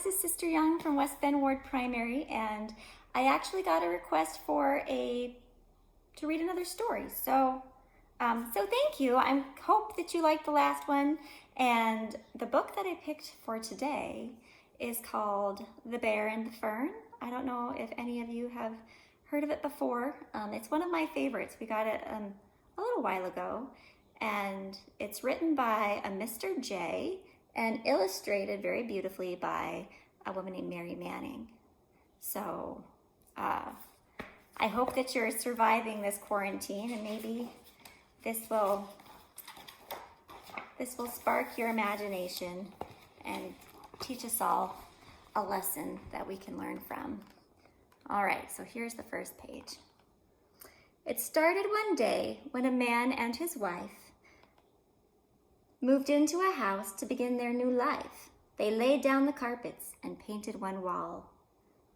this is Sister Young from West Bend Ward Primary, and I actually got a request to read another story. So thank you. I hope that you liked the last one. And the book that I picked for today is called The Bear and the Fern. I don't know if any of you have heard of it before. It's one of my favorites. We got it a little while ago, and it's written by a Mr. J and illustrated very beautifully by a woman named Mary Manning. So I hope that you're surviving this quarantine, and maybe this will spark your imagination and teach us all a lesson that we can learn from. All right, so here's the first page. It started one day when a man and his wife moved into a house to begin their new life. They laid down the carpets and painted one wall.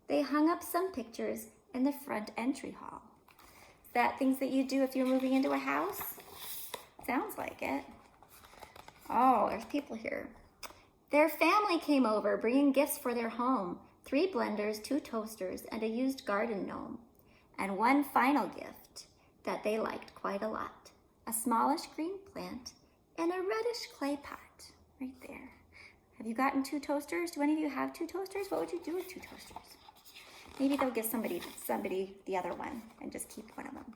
They hung up some pictures in the front entry hall. Is that things that you do if you're moving into a house? Sounds like it. Oh, there's people here. Their family came over, bringing gifts for their home: 3 blenders, 2 toasters, and a used garden gnome. And one final gift that they liked quite a lot: a smallish green plant and a reddish clay pot right there. Have you gotten 2 toasters? Do any of you have 2 toasters? What would you do with 2 toasters? Maybe they'll give somebody the other one and just keep one of them.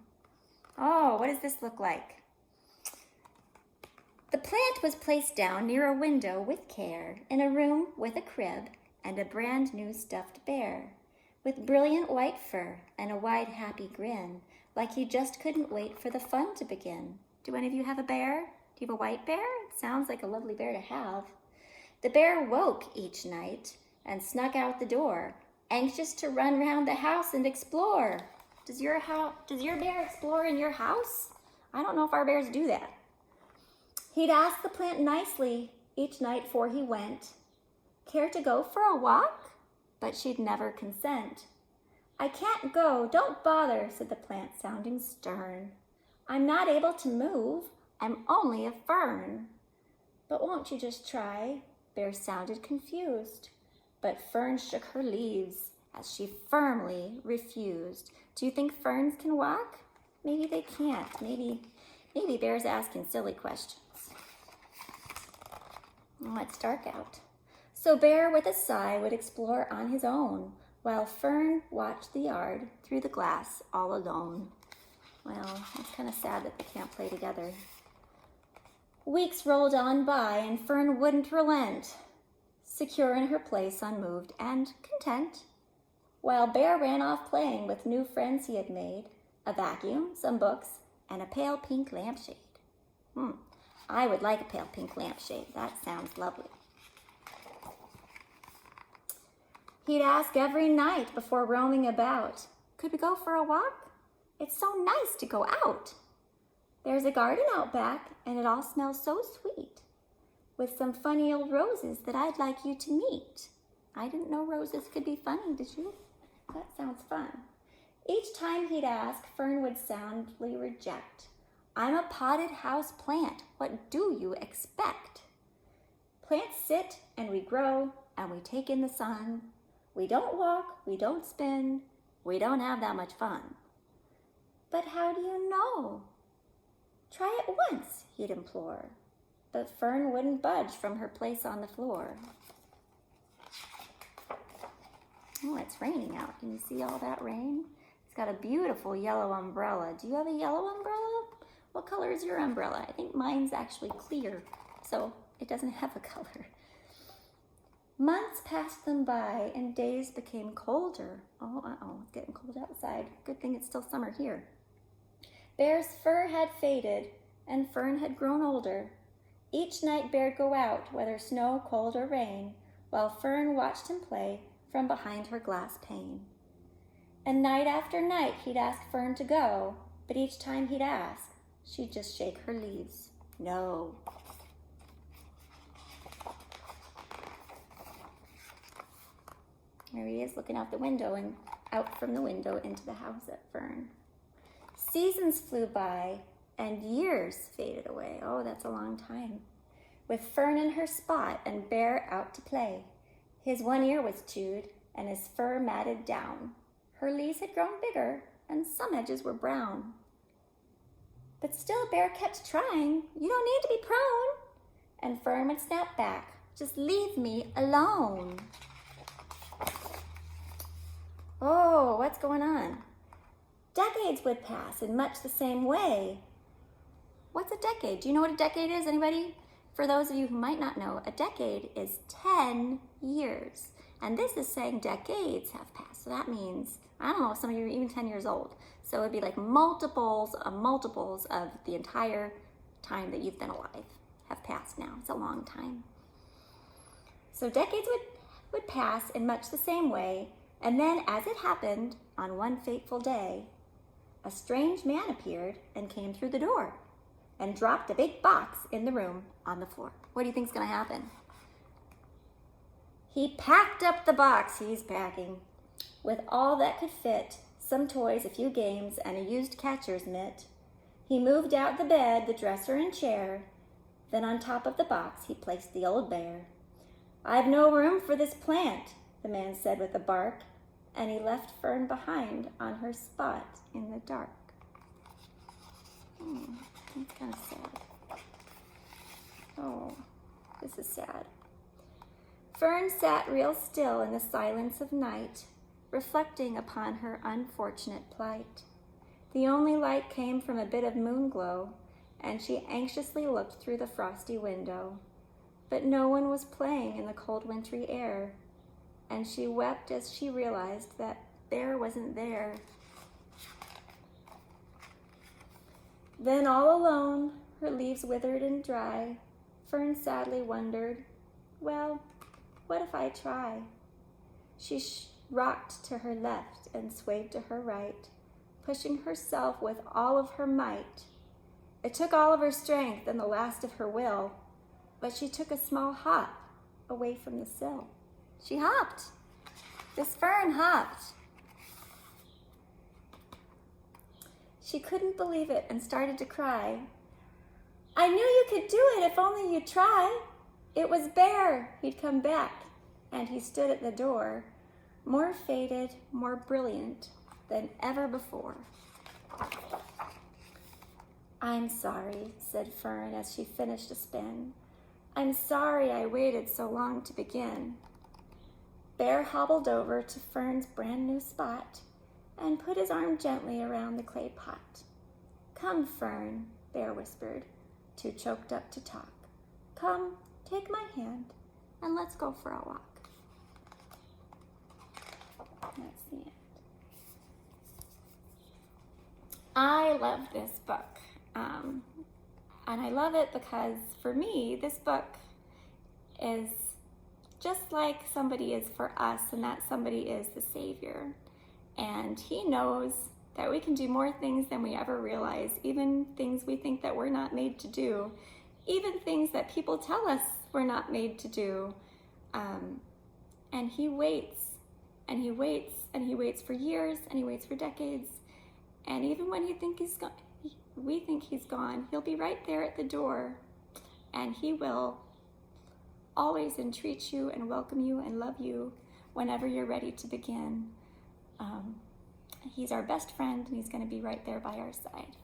Oh, what does this look like? The plant was placed down near a window with care in a room with a crib and a brand new stuffed bear with brilliant white fur and a wide, happy grin, like he just couldn't wait for the fun to begin. Do any of you have a bear? Do you have a white bear? It sounds like a lovely bear to have. The bear woke each night and snuck out the door, anxious to run round the house and explore. Does your bear explore in your house? I don't know if our bears do that. He'd ask the plant nicely each night 'fore he went, "Care to go for a walk?" But she'd never consent. "I can't go, don't bother," said the plant, sounding stern. "I'm not able to move, I'm only a fern." "But won't you just try?" Bear sounded confused, but Fern shook her leaves as she firmly refused. Do you think ferns can walk? Maybe they can't. Maybe Bear's asking silly questions. Oh, it's dark out. So Bear, with a sigh, would explore on his own, while Fern watched the yard through the glass all alone. Well, it's kind of sad that they can't play together. Weeks rolled on by, and Fern wouldn't relent, secure in her place, unmoved and content, while Bear ran off playing with new friends he had made: a vacuum, some books, and a pale pink lampshade. I would like a pale pink lampshade. That sounds lovely. He'd ask every night before roaming about, "Could we go for a walk? It's so nice to go out. There's a garden out back, and it all smells so sweet, with some funny old roses that I'd like you to meet." I didn't know roses could be funny, did you? That sounds fun. Each time he'd ask, Fern would soundly reject. "I'm a potted house plant. What do you expect? Plants sit and we grow and we take in the sun. We don't walk, we don't spin, we don't have that much fun." "But how do you know?" "Try it once," he'd implore. But Fern wouldn't budge from her place on the floor. Oh, it's raining out. Can you see all that rain? It's got a beautiful yellow umbrella. Do you have a yellow umbrella? What color is your umbrella? I think mine's actually clear, so it doesn't have a color. Months passed them by and days became colder. Oh, it's getting cold outside. Good thing it's still summer here. Bear's fur had faded and Fern had grown older. Each night Bear'd go out, whether snow, cold, or rain, while Fern watched him play from behind her glass pane. And night after night he'd ask Fern to go, but each time he'd ask, she'd just shake her leaves. No. There he is, looking out the window and out from the window into the house at Fern. Seasons flew by and years faded away. Oh, that's a long time. With Fern in her spot and Bear out to play. His one ear was chewed and his fur matted down. Her leaves had grown bigger and some edges were brown. But still Bear kept trying. You don't need to be prone. And Fern would snap back. Just leave me alone. Oh, what's going on? Decades would pass in much the same way. What's a decade? Do you know what a decade is, anybody? For those of you who might not know, a decade is 10 years. And this is saying decades have passed. So that means, I don't know, some of you are even 10 years old. So it'd be like multiples of the entire time that you've been alive have passed now. It's a long time. So decades would pass in much the same way. And then as it happened, on one fateful day, a strange man appeared and came through the door and dropped a big box in the room on the floor. What do you think's gonna happen? He packed up the box he's packing with all that could fit, some toys, a few games, and a used catcher's mitt. He moved out the bed, the dresser, and chair. Then on top of the box, he placed the old bear. "I've no room for this plant," the man said with a bark, and he left Fern behind on her spot in the dark. That's kind of sad. Oh, this is sad. Fern sat real still in the silence of night, reflecting upon her unfortunate plight. The only light came from a bit of moon glow, and she anxiously looked through the frosty window. But no one was playing in the cold wintry air, and she wept as she realized that Bear wasn't there. Then all alone, her leaves withered and dry, Fern sadly wondered, well, what if I try? She rocked to her left and swayed to her right, pushing herself with all of her might. It took all of her strength and the last of her will, but she took a small hop away from the sill. She hopped. This Fern hopped. She couldn't believe it and started to cry. "I knew you could do it if only you'd try." It was Bear. He'd come back, and he stood at the door, more faded, more brilliant than ever before. "I'm sorry," said Fern as she finished a spin. "I'm sorry I waited so long to begin." Bear hobbled over to Fern's brand new spot and put his arm gently around the clay pot. "Come, Fern," Bear whispered, too choked up to talk. "Come, take my hand, and let's go for a walk." That's the end. I love this book. And I love it because for me, this book is just like somebody is for us, and that somebody is the Savior. And he knows that we can do more things than we ever realize, even things we think that we're not made to do, even things that people tell us we're not made to do. And he waits, and he waits, and he waits for years, and he waits for decades. And even when we think he's gone, he'll be right there at the door, and he will always entreat you and welcome you and love you whenever you're ready to begin. He's our best friend, and he's going to be right there by our side.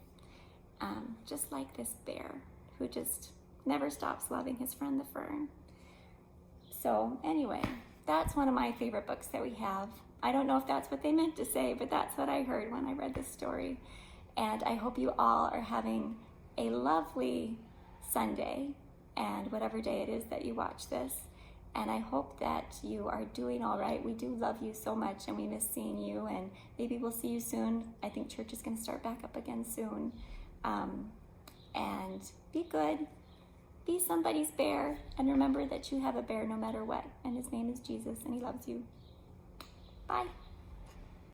Just like this bear who just never stops loving his friend the fern. So anyway, that's one of my favorite books that we have. I don't know if that's what they meant to say, but that's what I heard when I read this story. And I hope you all are having a lovely Sunday, and whatever day it is that you watch this. And I hope that you are doing all right. We do love you so much, and we miss seeing you, and maybe we'll see you soon. I think church is going to start back up again soon. And be good. Be somebody's bear, and remember that you have a bear no matter what, and his name is Jesus, and he loves you. Bye.